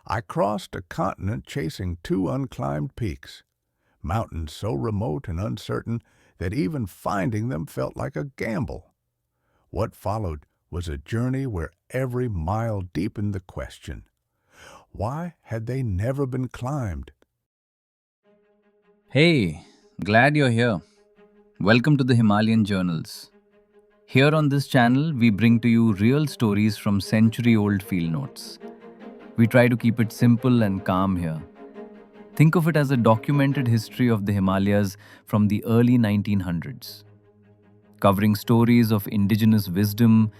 I crossed a continent chasing two unclimbed peaks, mountains so remote and uncertain that even finding them felt like a gamble. What followed was a journey where every mile deepened the question: why had they never been climbed? Hey, glad you're here. Welcome to the Himalayan Journals. Here on this channel, we bring to you real stories from century old field notes. We try to keep it simple and calm here. Think of it as a documented history of the Himalayas from the early 1900s, covering stories of indigenous wisdom,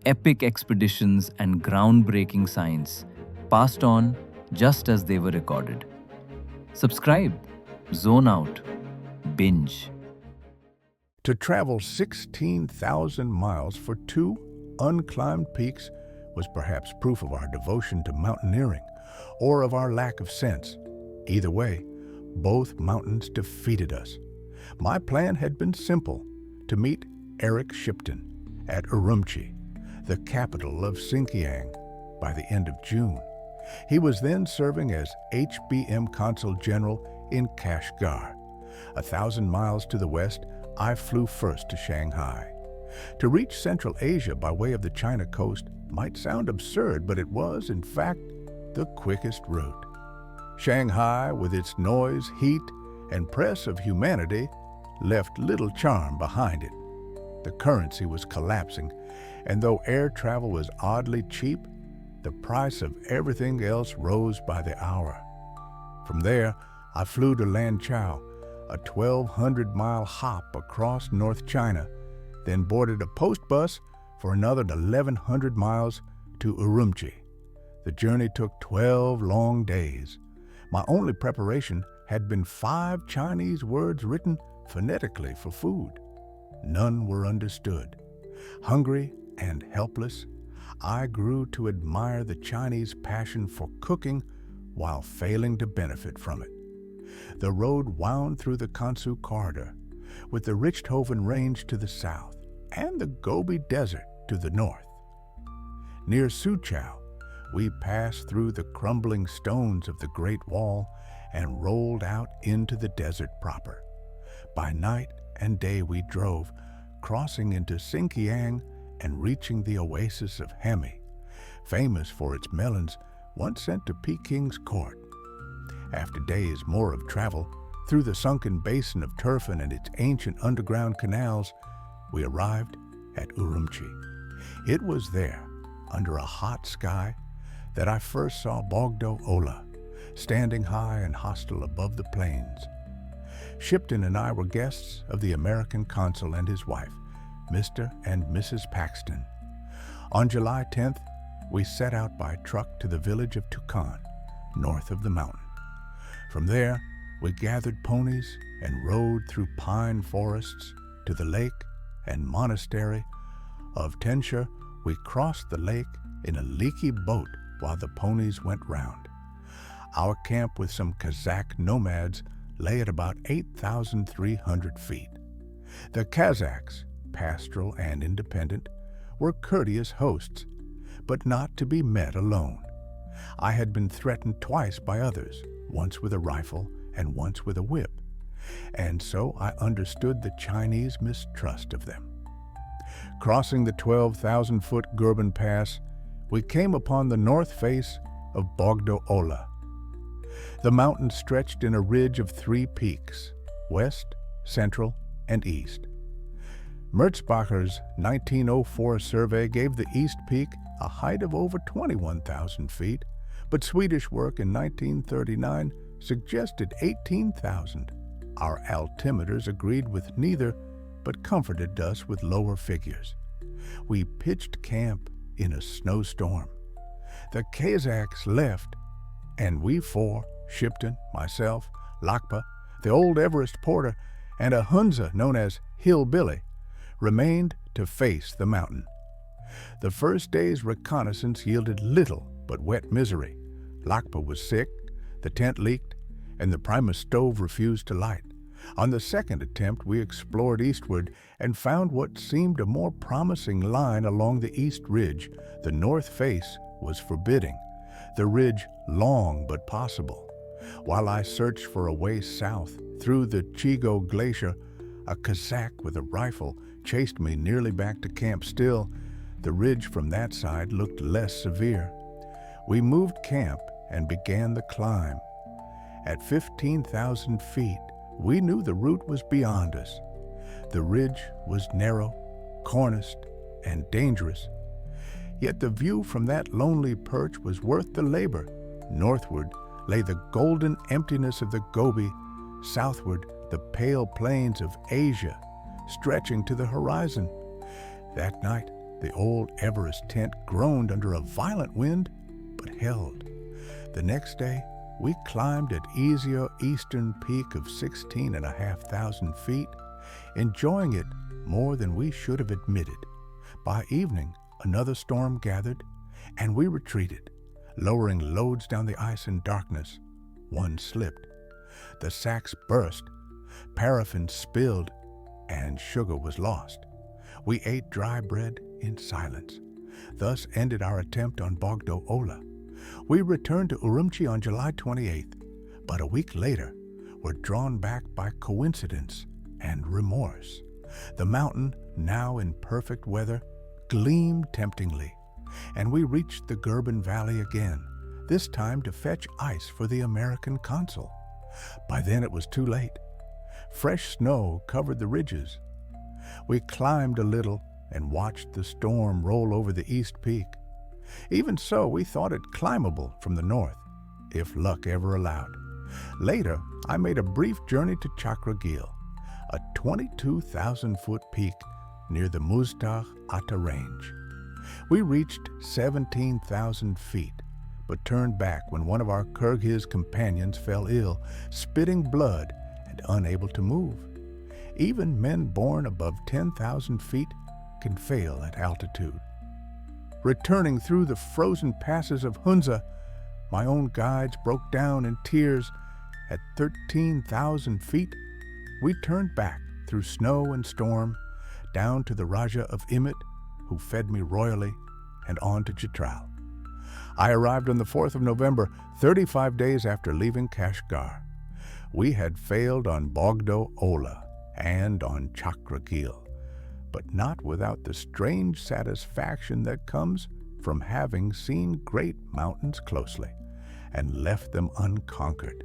epic expeditions, and groundbreaking science passed on just as they were recorded. Subscribe, zone out, binge. To travel 16,000 miles for two unclimbed peaks was perhaps proof of our devotion to mountaineering or of our lack of sense. Either way, both mountains defeated us. My plan had been simple: to meet Eric Shipton at Urumqi, the capital of Xinjiang, by the end of June. He was then serving as HBM Consul General in Kashgar. 1,000 miles to the west, I flew first to Shanghai. To reach Central Asia by way of the China coast might sound absurd, but it was, in fact, the quickest route. Shanghai, with its noise, heat, and press of humanity, left little charm behind it. The currency was collapsing, and though air travel was oddly cheap, the price of everything else rose by the hour. From there, I flew to Lanchao, a 1,200-mile hop across North China, then boarded a post bus for another 1,100 miles to Urumqi. The journey took 12 long days. My only preparation had been 5 Chinese words written phonetically for food. None were understood. Hungry and helpless, I grew to admire the Chinese passion for cooking while failing to benefit from it. The road wound through the Kansu corridor, with the Richthofen Range to the south and the Gobi Desert to the north. Near Suchao, we passed through the crumbling stones of the Great Wall and rolled out into the desert proper. By night and day we drove, crossing into Xinjiang and reaching the oasis of Hemi, famous for its melons once sent to Peking's court. After days more of travel through the sunken basin of Turfan and its ancient underground canals, we arrived at Urumqi. It was there, under a hot sky, that I first saw Bogdo Ola, standing high and hostile above the plains. Shipton and I were guests of the American consul and his wife, Mr. and Mrs. Paxton. On July 10th, we set out by truck to the village of Tukan, north of the mountain. From there, we gathered ponies and rode through pine forests to the lake and monastery of Tensha. We crossed the lake in a leaky boat while the ponies went round. Our camp with some Kazakh nomads lay at about 8,300 feet. The Kazakhs, pastoral and independent, were courteous hosts, but not to be met alone. I had been threatened twice by others, once with a rifle and once with a whip, and so I understood the Chinese mistrust of them. Crossing the 12,000-foot Gurban Pass, we came upon the north face of Bogdo Ola. The mountain stretched in a ridge of 3 peaks, west, central, and east. Merzbacher's 1904 survey gave the east peak a height of over 21,000 feet, but Swedish work in 1939 suggested 18,000. Our altimeters agreed with neither, but comforted us with lower figures. We pitched camp in a snowstorm. The Kazakhs left, and we 4, Shipton, myself, Lakpa, the old Everest porter, and a Hunza known as Hillbilly, remained to face the mountain. The first day's reconnaissance yielded little but wet misery. Lakpa was sick, the tent leaked, and the Primus stove refused to light. On the second attempt, we explored eastward and found what seemed a more promising line along the east ridge. The north face was forbidding. the ridge long but possible. While I searched for a way south through the Chigo Glacier, a Kazakh with a rifle chased me nearly back to camp. Still, the ridge from that side looked less severe. We moved camp and began the climb. At 15,000 feet, we knew the route was beyond us. The ridge was narrow, corniced, and dangerous. Yet the view from that lonely perch was worth the labor. Northward lay the golden emptiness of the Gobi, southward the pale plains of Asia, stretching to the horizon. That night, the old Everest tent groaned under a violent wind, but held. The next day, we climbed at easier eastern peak of 16,500 feet, enjoying it more than we should have admitted. By evening, another storm gathered, and we retreated, lowering loads down the ice in darkness. One slipped. The sacks burst, paraffin spilled, and sugar was lost. We ate dry bread in silence. Thus ended our attempt on Bogdo Ola. We returned to Urumqi on July 28th, but a week later were drawn back by coincidence and remorse. The mountain, now in perfect weather, gleamed temptingly, and we reached the Gobi Valley again, this time to fetch ice for the American consul. By then it was too late. Fresh snow covered the ridges. We climbed a little and watched the storm roll over the east peak. Even so, we thought it climbable from the north, if luck ever allowed. Later, I made a brief journey to Chakragil, a 22,000-foot peak near the Muztagh Atta range. We reached 17,000 feet, but turned back when one of our Kyrgyz companions fell ill, spitting blood and unable to move. Even men born above 10,000 feet can fail at altitude. Returning through the frozen passes of Hunza, my own guides broke down in tears. At 13,000 feet, we turned back through snow and storm, down to the Raja of Imit, who fed me royally, and on to Chitral. I arrived on the 4th of November, 35 days after leaving Kashgar. We had failed on Bogdo Ola and on Chakragil, but not without the strange satisfaction that comes from having seen great mountains closely and left them unconquered.